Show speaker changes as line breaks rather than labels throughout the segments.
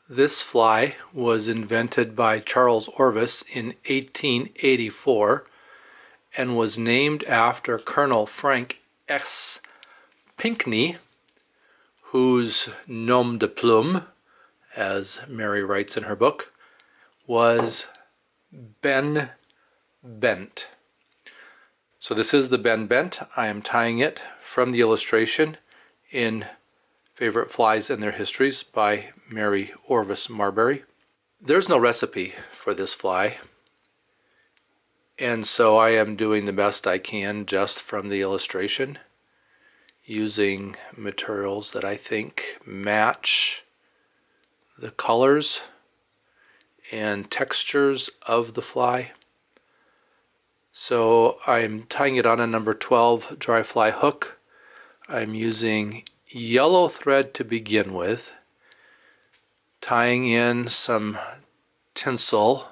This fly was invented by Charles Orvis in 1884 and was named after Colonel Frank S. Pinckney, whose nom de plume, as Mary writes in her book, was Ben Bent. So this is the Ben Bent. I am tying it from the illustration in Favorite Flies and Their Histories by Mary Orvis Marbury. There's no recipe for this fly, and so I am doing the best I can just from the illustration, using materials that I think match the colors and textures of the fly. So I'm tying it on a number 12 dry fly hook. I'm using yellow thread to begin with, tying in some tinsel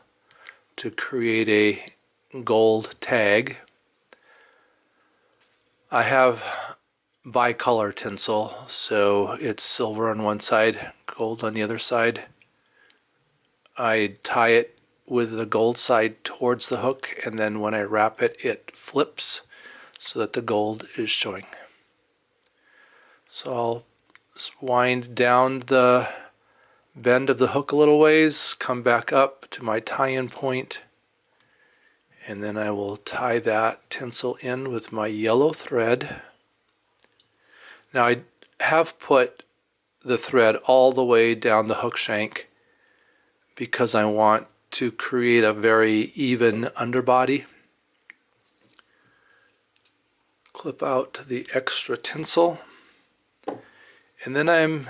to create a gold tag. I have bicolor tinsel, so it's silver on one side, gold on the other side. I tie it with the gold side towards the hook, and then when I wrap it, it flips so that the gold is showing. So I'll wind down the bend of the hook a little ways, come back up to my tie-in point, and then I will tie that tinsel in with my yellow thread. Now I have put the thread all the way down the hook shank because I want to create a very even underbody. Clip out the extra tinsel, and then I'm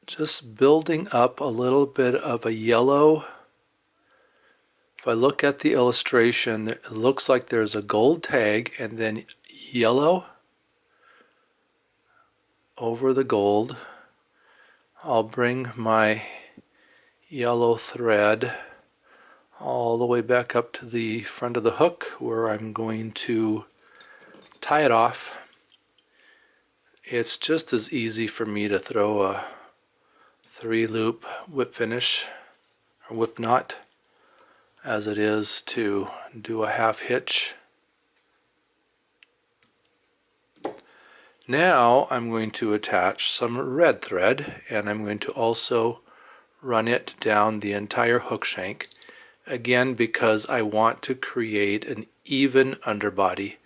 just building up a little bit of a yellow. If I look at the illustration, it looks like there's a gold tag and then yellow over the gold. I'll bring my yellow thread all the way back up to the front of the hook where I'm going to tie it off. It's just as easy for me to throw a 3-loop whip finish or whip knot as it is to do a half hitch. Now I'm going to attach some red thread, and I'm going to also run it down the entire hook shank, again because I want to create an even underbody.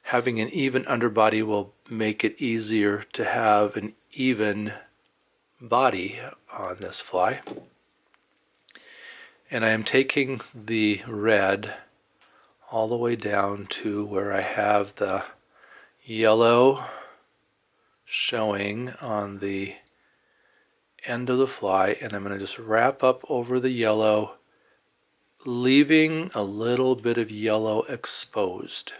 Having an even underbody will make it easier to have an even body on this fly. And I am taking the red all the way down to where I have the yellow showing on the end of the fly, and I'm going to just wrap up over the yellow, leaving a little bit of yellow exposed.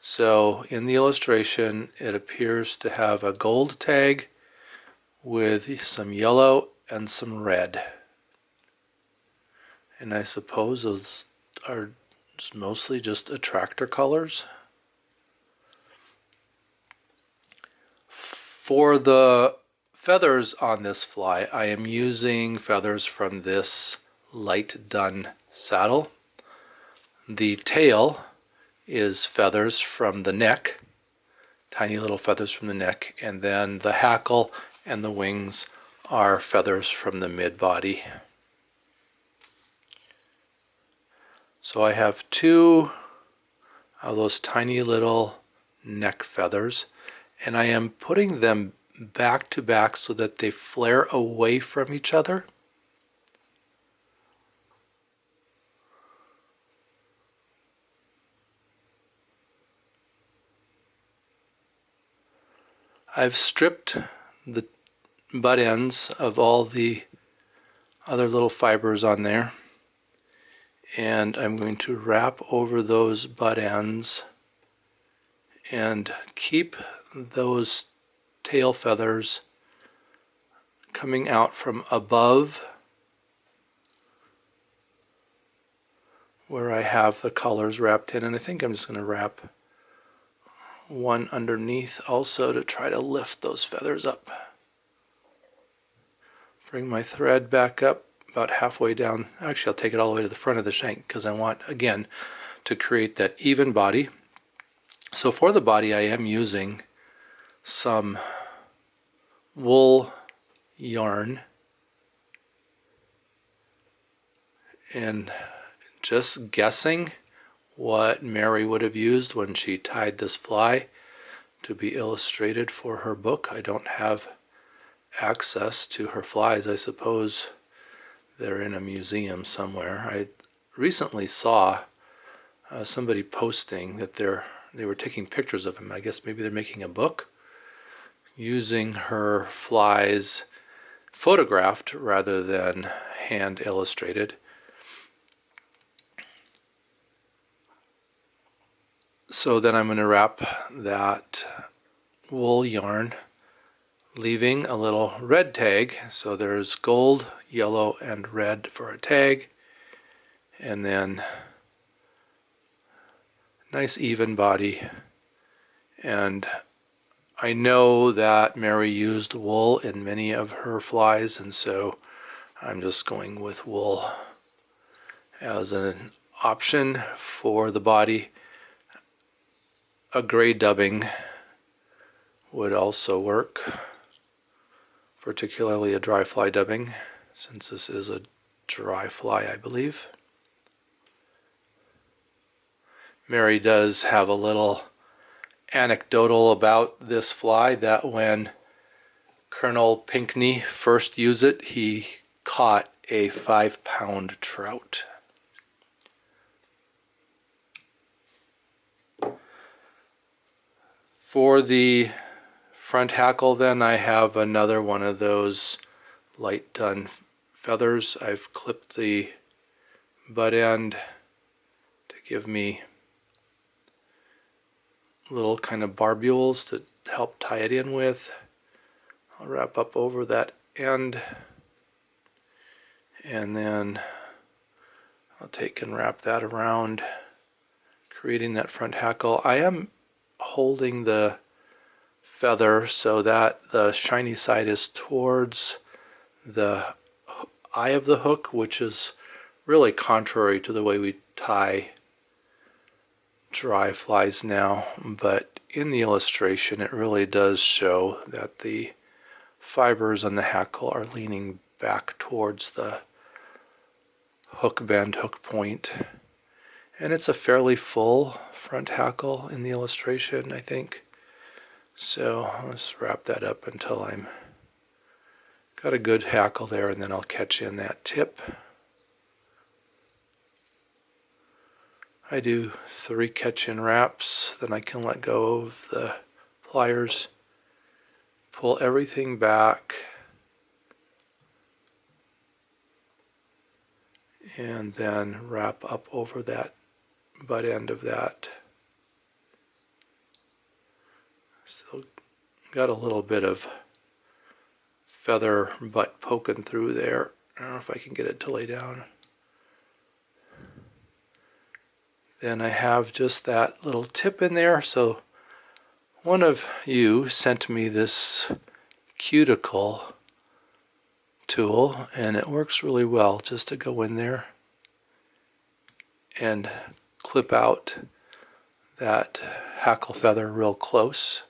So in the illustration, it appears to have a gold tag with some yellow and some red. And I suppose those are mostly just attractor colors. For the feathers on this fly, I am using feathers from this light dun saddle. The tail is feathers from the neck, tiny little feathers from the neck, and then the hackle and the wings are feathers from the mid-body. So I have 2 of those tiny little neck feathers, and I am putting them back to back so that they flare away from each other. I've stripped the butt ends of all the other little fibers on there, and I'm going to wrap over those butt ends and keep those tail feathers coming out from above where I have the colors wrapped in, and I think I'm just going to wrap one underneath also to try to lift those feathers up. Bring my thread back up about halfway down. Actually, I'll take it all the way to the front of the shank because I want, again, to create that even body. So for the body, I am using some wool yarn and just guessing what Mary would have used when she tied this fly to be illustrated for her book. I don't have access to her flies. I suppose they're in a museum somewhere. I recently saw somebody posting that they were taking pictures of them. I guess maybe they're making a book using her flies photographed rather than hand illustrated. So then I'm going to wrap that wool yarn, leaving a little red tag. So there's gold, yellow, and red for a tag. And then nice even body. And I know that Mary used wool in many of her flies, and so I'm just going with wool as an option for the body. A gray dubbing would also work, particularly a dry fly dubbing, since this is a dry fly, I believe. Mary does have a little anecdotal about this fly, that when Colonel Pinckney first used it, he caught a 5-pound trout. For the front hackle then, I have another one of those light done feathers. I've clipped the butt end to give me little kind of barbules to help tie it in with. I'll wrap up over that end, and then I'll take and wrap that around, creating that front hackle. I am holding the feather so that the shiny side is towards the eye of the hook, which is really contrary to the way we tie dry flies now, but in the illustration it really does show that the fibers on the hackle are leaning back towards the hook bend, hook point, and it's a fairly full front hackle in the illustration, I think. So let's wrap that up until I'm got a good hackle there, and then I'll catch in that tip. I do 3 catch-in wraps, then I can let go of the pliers, pull everything back, and then wrap up over that butt end of that. Still got a little bit of feather butt poking through there. I don't know if I can get it to lay down. Then I have just that little tip in there. So one of you sent me this cuticle tool, and it works really well just to go in there and clip out that hackle feather real close.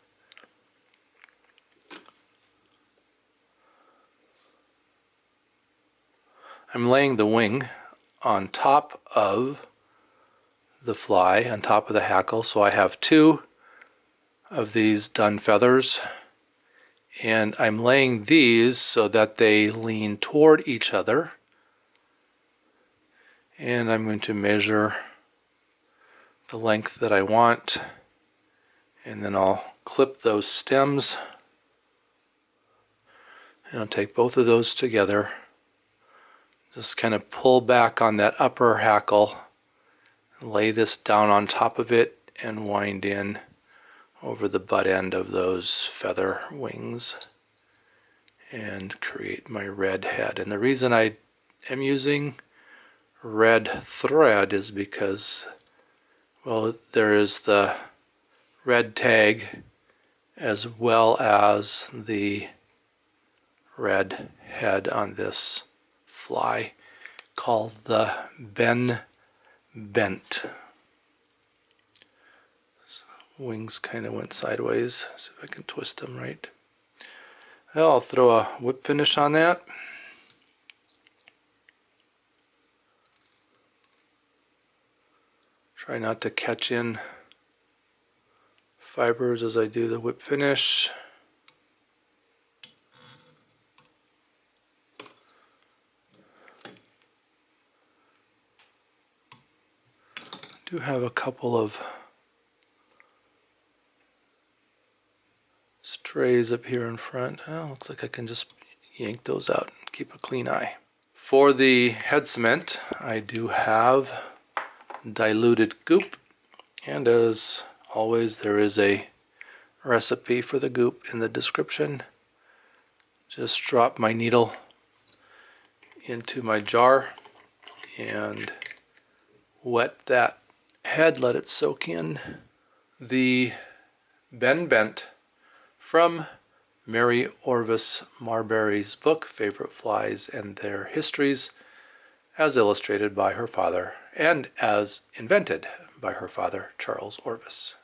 I'm laying the wing on top of the fly, on top of the hackle, so I have 2 of these done feathers, and I'm laying these so that they lean toward each other, and I'm going to measure the length that I want, and then I'll clip those stems, and I'll take both of those together, just kind of pull back on that upper hackle, lay this down on top of it, and wind in over the butt end of those feather wings and create my red head. And the reason I am using red thread is because, well, there is the red tag as well as the red head on this fly called the Ben Bent. Wings kind of went sideways. See if I can twist them right. Well, I'll throw a whip finish on that. Try not to catch in fibers as I do the whip finish. I do have a couple of strays up here in front. Well, looks like I can just yank those out and keep a clean eye. For the head cement, I do have diluted goop, and as always there is a recipe for the goop in the description. Just drop my needle into my jar and wet that head, let it soak in. The Ben Bent from Mary Orvis Marbury's book, Favorite Flies and Their Histories, as illustrated by her father and as invented by her father, Charles Orvis.